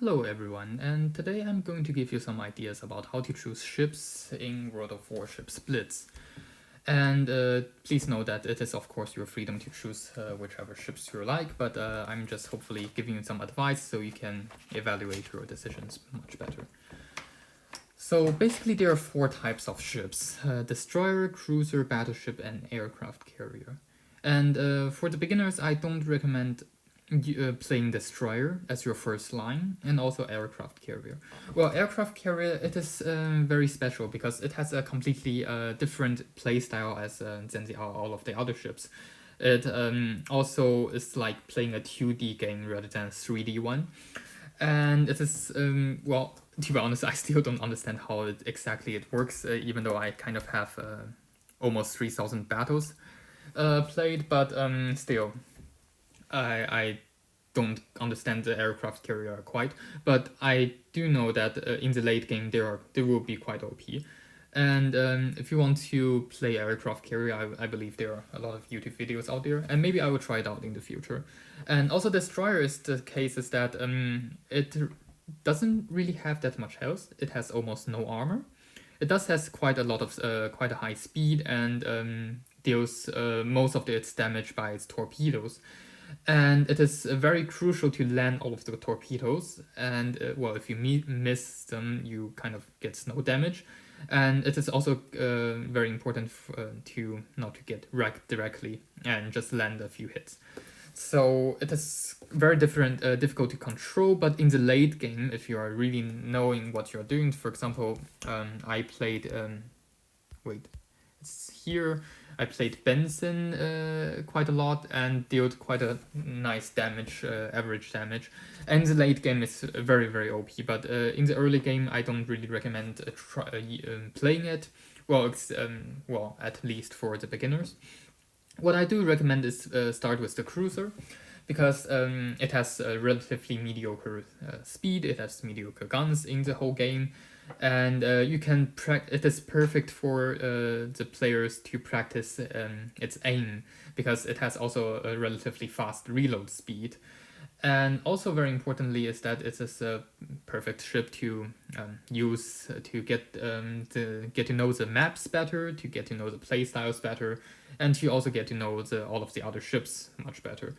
Hello everyone, and today I'm going to give you some ideas about how to choose ships in World of Warships Blitz. And please know that it is of course your freedom to choose whichever ships you like, but I'm just hopefully giving you some advice so you can evaluate your decisions much better. So basically there are four types of ships: destroyer, cruiser, battleship, and aircraft carrier. And for the beginners, I don't recommend playing destroyer as your first line, and also aircraft carrier. Well, aircraft carrier, it is very special because it has a completely different playstyle as than all of the other ships. It also is like playing a 2D game rather than a 3D one. And it is, well, to be honest, I still don't understand how exactly it works, even though I kind of have almost 3,000 battles played, but still, I don't understand the aircraft carrier quite, but I do know that in the late game they will be quite OP. And if you want to play aircraft carrier, I believe there are a lot of YouTube videos out there, and maybe I will try it out in the future. And also destroyer is the case is that it doesn't really have that much health. It has almost no armor. It does has quite a lot of quite a high speed and deals most of its damage by its torpedoes. And it is very crucial to land all of the torpedoes. And well, if you miss them, you kind of get no damage. And it is also very important to not to get wrecked directly and just land a few hits. So it is very difficult to control, but in the late game, if you are really knowing what you're doing, for example, I played, wait, it's here, I played Benson quite a lot and dealt quite a nice damage, average damage. And the late game is very OP, but in the early game, I don't really recommend playing it. Well, well, at least for the beginners. What I do recommend is start with the cruiser, because it has a relatively mediocre speed, it has mediocre guns in the whole game, and you can it is perfect for the players to practice its aim, because it has also a relatively fast reload speed. And also very importantly is that it is a perfect ship to use to get to know the maps better, to get to know the playstyles better, and to also get to know all of the other ships much better.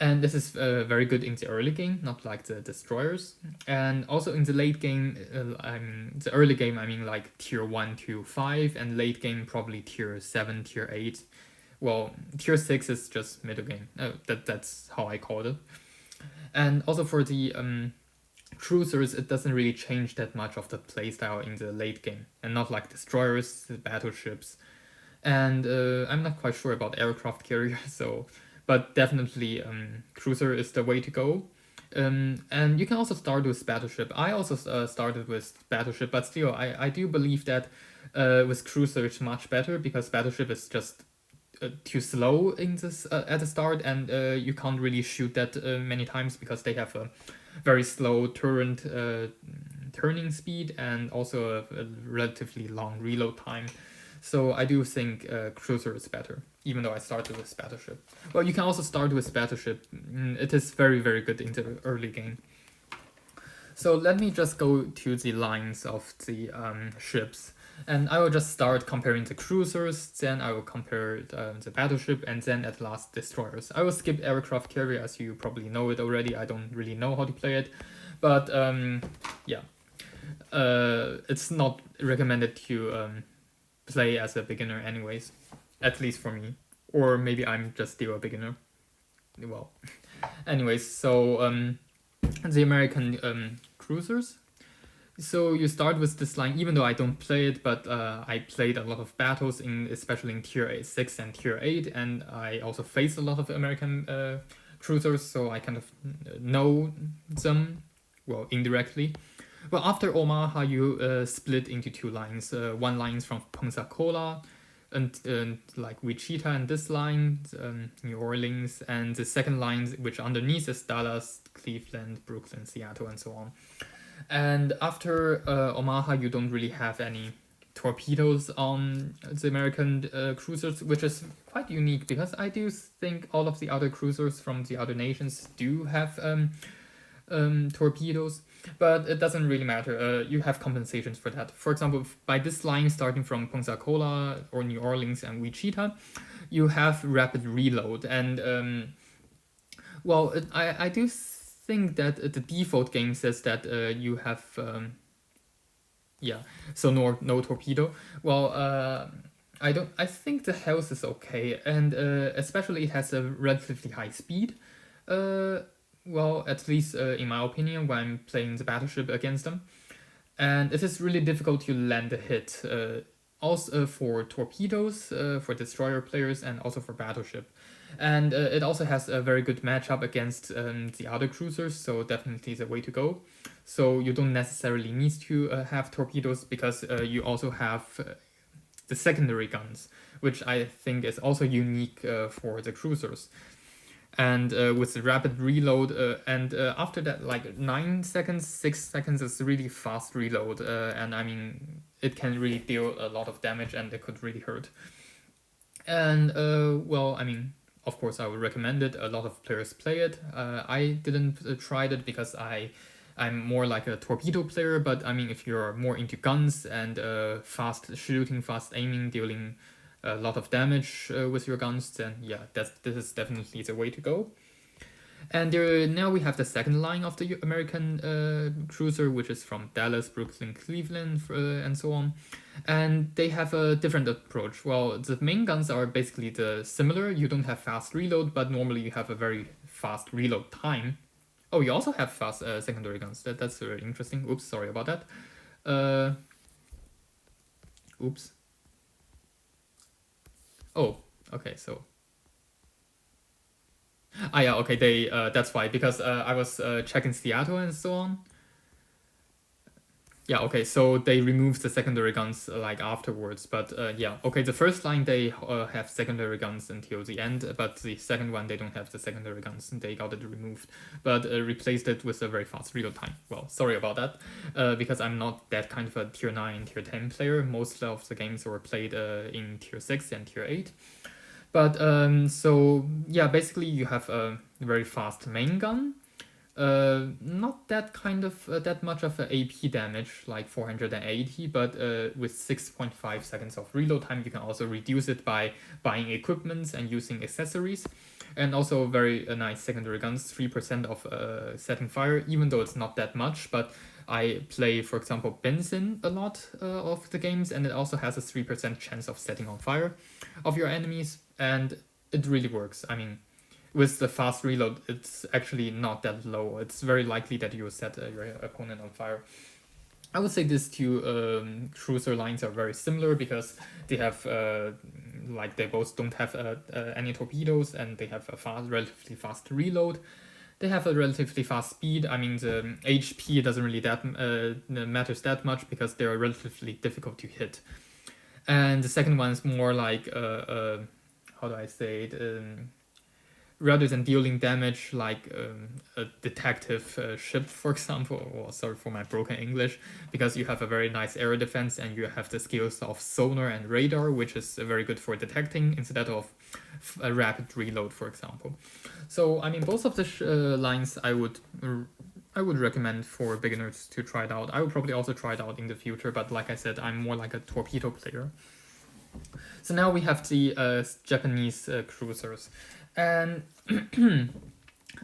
And this is very good in the early game, not like the destroyers. And also in the late game, the early game, I mean like tier 1 to 5, and late game probably tier 7, tier 8. Well, tier 6 is just middle game. That's how I called it. And also for the cruisers, it doesn't really change that much of the playstyle in the late game, and not like destroyers, battleships. And I'm not quite sure about aircraft carrier, so, but definitely cruiser is the way to go. And you can also start with battleship. I also started with battleship, but still, I do believe that with cruiser it's much better, because battleship is just too slow in this at the start, and you can't really shoot that many times because they have a very slow turret turning speed and also a relatively long reload time. So I do think cruiser is better, even though I started with battleship. Well, you can also start with battleship. It is very good in the early game. So let me just go to the lines of the ships. And I will just start comparing the cruisers, then I will compare the battleship, and then at last destroyers. I will skip aircraft carrier, as you probably know it already. I don't really know how to play it, but yeah, it's not recommended to play as a beginner anyways, at least for me. Or maybe I'm just still a beginner. Well, anyways, so the American cruisers. So you start with this line, even though I don't play it, but I played a lot of battles, especially in tier 6 and tier 8, and I also faced a lot of American cruisers, so I kind of know them, well, indirectly. Well, after Omaha, you split into two lines. One line is from Pensacola, and like Wichita and this line, New Orleans, and the second line, which underneath is Dallas, Cleveland, Brooklyn, Seattle, and so on. And after Omaha, you don't really have any torpedoes on the American cruisers, which is quite unique, because I do think all of the other cruisers from the other nations do have torpedoes, but it doesn't really matter. You have compensations for that. For example, by this line starting from Pensacola or New Orleans and Wichita, you have rapid reload, and well, I do think that the default game says that you have yeah, so no torpedo. Well, I think the health is okay, and especially it has a relatively high speed. Well, at least in my opinion, when I'm playing the battleship against them, and it is really difficult to land a hit. Also for torpedoes, for destroyer players, and also for battleship. And it also has a very good matchup against the other cruisers, so definitely the way to go. So you don't necessarily need to have torpedoes because you also have the secondary guns, which I think is also unique for the cruisers. And with the rapid reload, and after that, like 9 seconds, 6 seconds is really fast reload, and I mean, it can really deal a lot of damage and it could really hurt. And well, I mean, of course, I would recommend it. A lot of players play it. I didn't try it because I'm more like a torpedo player, but I mean, if you're more into guns and fast shooting, fast aiming, dealing a lot of damage with your guns, then yeah, this is definitely the way to go. And now we have the second line of the American cruiser, which is from Dallas, Brooklyn, Cleveland, and so on. And they have a different approach. Well, the main guns are basically the similar. You don't have fast reload, but normally you have a very fast reload time. Oh, you also have fast secondary guns. That's very interesting. Oops, sorry about that. Oops. Oh, okay, so. Ah, yeah, okay, they, that's why, because I was checking Seattle and so on. Yeah, okay, so they removed the secondary guns like afterwards, but yeah, okay, the first line they have secondary guns until the end, but the second one they don't have the secondary guns, and they got it removed, but replaced it with a very fast reload time. Well, sorry about that, because I'm not that kind of a tier 9, tier 10 player. Most of the games were played in tier 6 and tier 8. But so yeah, basically you have a very fast main gun. Not that kind of that much of a AP damage, like 480, but with 6.5 seconds of reload time, you can also reduce it by buying equipments and using accessories. And also very nice secondary guns, 3% of setting fire, even though it's not that much, but I play, for example, Benzin a lot of the games, and it also has a 3% chance of setting on fire of your enemies, and it really works. I mean, with the fast reload, it's actually not that low. It's very likely that you will set your opponent on fire. I would say these two cruiser lines are very similar because they have, like, they both don't have any torpedoes, and they have a relatively fast reload. They have a relatively fast speed. I mean, the HP doesn't really matters that much because they are relatively difficult to hit. And the second one is more like how do I say it? Rather than dealing damage like a detective ship, for example, or sorry for my broken English, because you have a very nice air defense and you have the skills of sonar and radar, which is very good for detecting instead of a rapid reload, for example. So I mean, both of the lines I would recommend for beginners to try it out. I would probably also try it out in the future, but like I said, I'm more like a torpedo player. So now we have the Japanese cruisers, and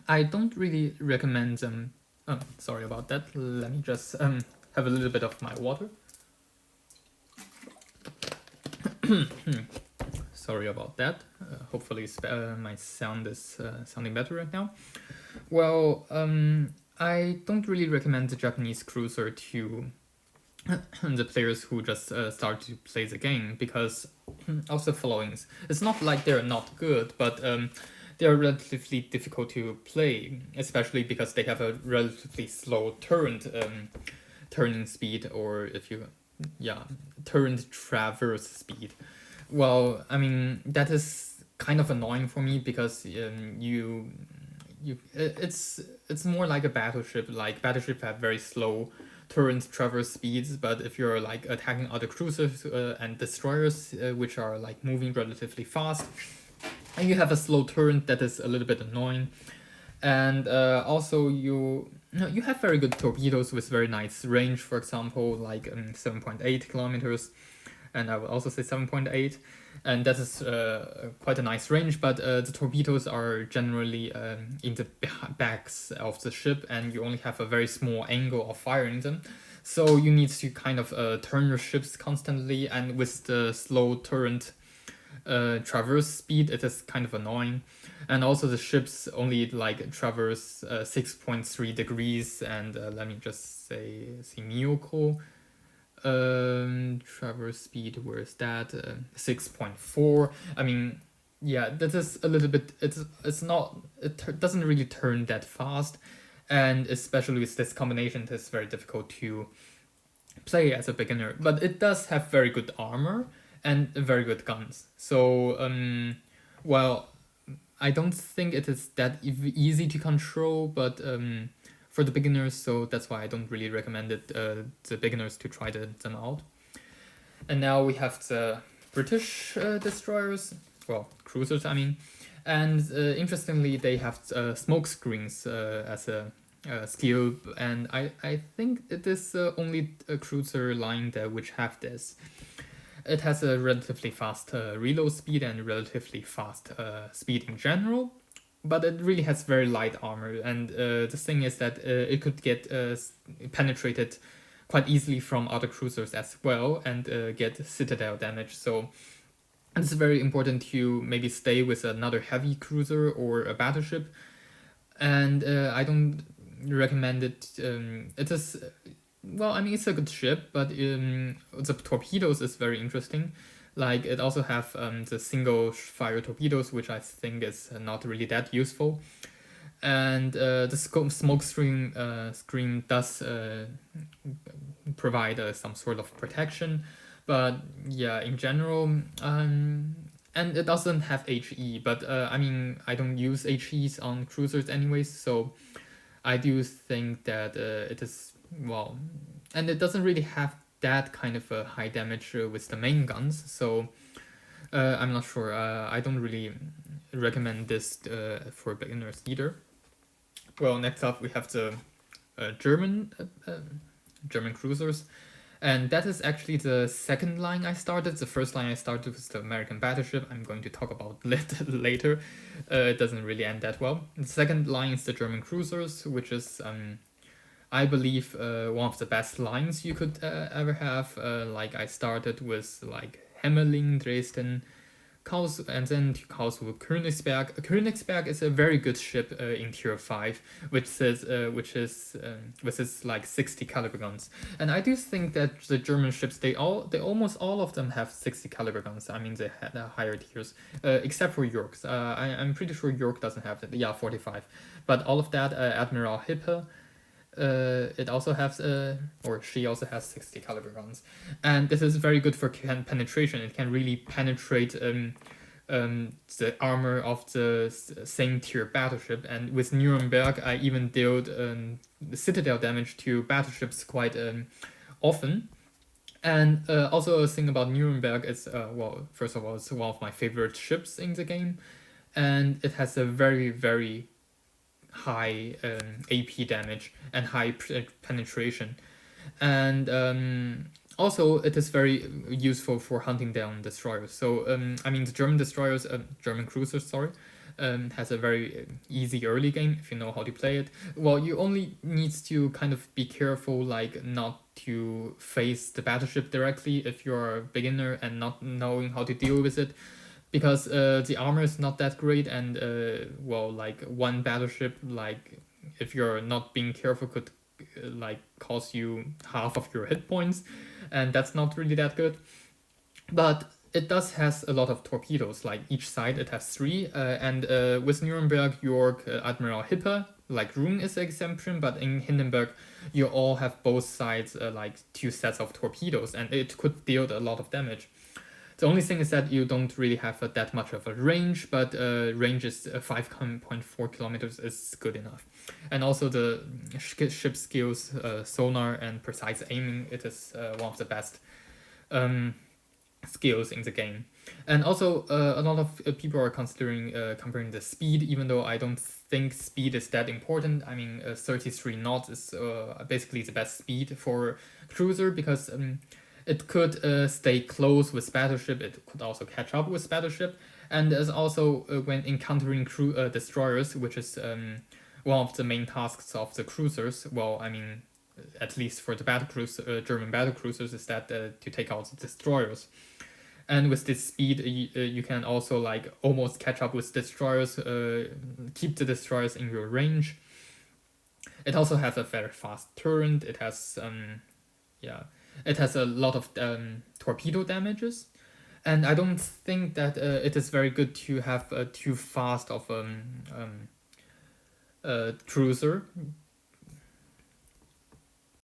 I don't really recommend them. Oh, sorry about that. Let me just have a little bit of my water. Sorry about that. Hopefully my sound is sounding better right now. Well, I don't really recommend the Japanese cruiser to the players who just start to play the game because of the followings. It's not like they're not good, but they're relatively difficult to play, especially because they have a relatively slow turning speed, or if you, turn traverse speed. Well, I mean, that is kind of annoying for me because it's more like a battleship. Like battleship have very slow turret traverse speeds, but if you're like attacking other cruisers and destroyers, which are like moving relatively fast, and you have a slow turret, that is a little bit annoying. And also you no, you have very good torpedoes with very nice range, for example, like 7.8 kilometers, and I will also say 7.8, and that is quite a nice range, but the torpedoes are generally in the backs of the ship, and you only have a very small angle of firing them. So you need to kind of turn your ships constantly, and with the slow turret traverse speed, it is kind of annoying. And also the ships only like traverse 6.3 degrees, and let me just say, see Miyoko. Traverse speed, where is that? 6.4. I mean, yeah, that is a little bit. It's not. Doesn't really turn that fast, and especially with this combination, it is very difficult to play as a beginner. But it does have very good armor and very good guns. So well, I don't think it is that easy to control, but for the beginners, so that's why I don't really recommend it the beginners to try them out. And now we have the British destroyers, well, cruisers, I mean. And interestingly, they have smoke screens as a skill, and I think it is only a cruiser line there which have this. It has a relatively fast reload speed and relatively fast speed in general, but it really has very light armor. And the thing is that it could get penetrated quite easily from other cruisers as well, and get citadel damage. So it's very important to maybe stay with another heavy cruiser or a battleship. And I don't recommend it. It is, well, I mean, it's a good ship, but the torpedoes is very interesting. Like, it also have the single fire torpedoes, which I think is not really that useful. And the smoke screen does provide some sort of protection, but yeah, in general, and it doesn't have HE. But I mean, I don't use HEs on cruisers anyways, so I do think that it is, well, and it doesn't really have that kind of a high damage with the main guns, so I'm not sure. I don't really recommend this for beginners either. Well, next up we have the German cruisers, and that is actually the second line I started. The first line I started was the American battleship. I'm going to talk about it later. It doesn't really end that well. The second line is the German cruisers, which is I believe one of the best lines you could ever have. Like, I started with like Hemmerling, Dresden, and then to Karlsruhe, Königsberg. Königsberg is a very good ship in tier 5, which is with its like 60 caliber guns. And I do think that the German ships, they almost all of them have 60 caliber guns. I mean, they had higher tiers, except for York's. I'm pretty sure York doesn't have that. Yeah, 45. But all of that, Admiral Hippe, it also has or she also has 60 caliber guns, and this is very good for penetration. It can really penetrate the armor of the same tier battleship. And with Nuremberg, I even dealt citadel damage to battleships quite often. And also a thing about Nuremberg is, well, first of all, it's one of my favorite ships in the game, and it has a very, very high AP damage and high penetration. And also, it is very useful for hunting down destroyers. So, I mean, the German destroyers, German cruisers, sorry, has a very easy early game if you know how to play it. Well, you only need to kind of be careful, like, not to face the battleship directly if you're a beginner and not knowing how to deal with it, because the armor is not that great, and well, like, one battleship, like, if you're not being careful, could like cost you half of your hit points, and that's not really that good. But it does has a lot of torpedoes. Like, each side it has 3, and with Nuremberg, York, Admiral Hippe, like, Rune is the exemption, but in Hindenburg you all have both sides like 2 sets of torpedoes, and it could deal a lot of damage. The only thing is that you don't really have that much of a range, but range is 5.4 kilometers is good enough. And also the ship skills, sonar and precise aiming, it is one of the best skills in the game. And also a lot of people are considering comparing the speed, even though I don't think speed is that important. I mean, 33 knots is basically the best speed for cruiser because it could stay close with battleship. It could also catch up with battleship, and as also when encountering destroyers, which is one of the main tasks of the cruisers. Well, I mean, at least for the German battle cruisers, is that to take out the destroyers. And with this speed, you can also like almost catch up with destroyers, keep the destroyers in your range. It also has a very fast turret. It has it has a lot of torpedo damages, and I don't think that it is very good to have too fast of cruiser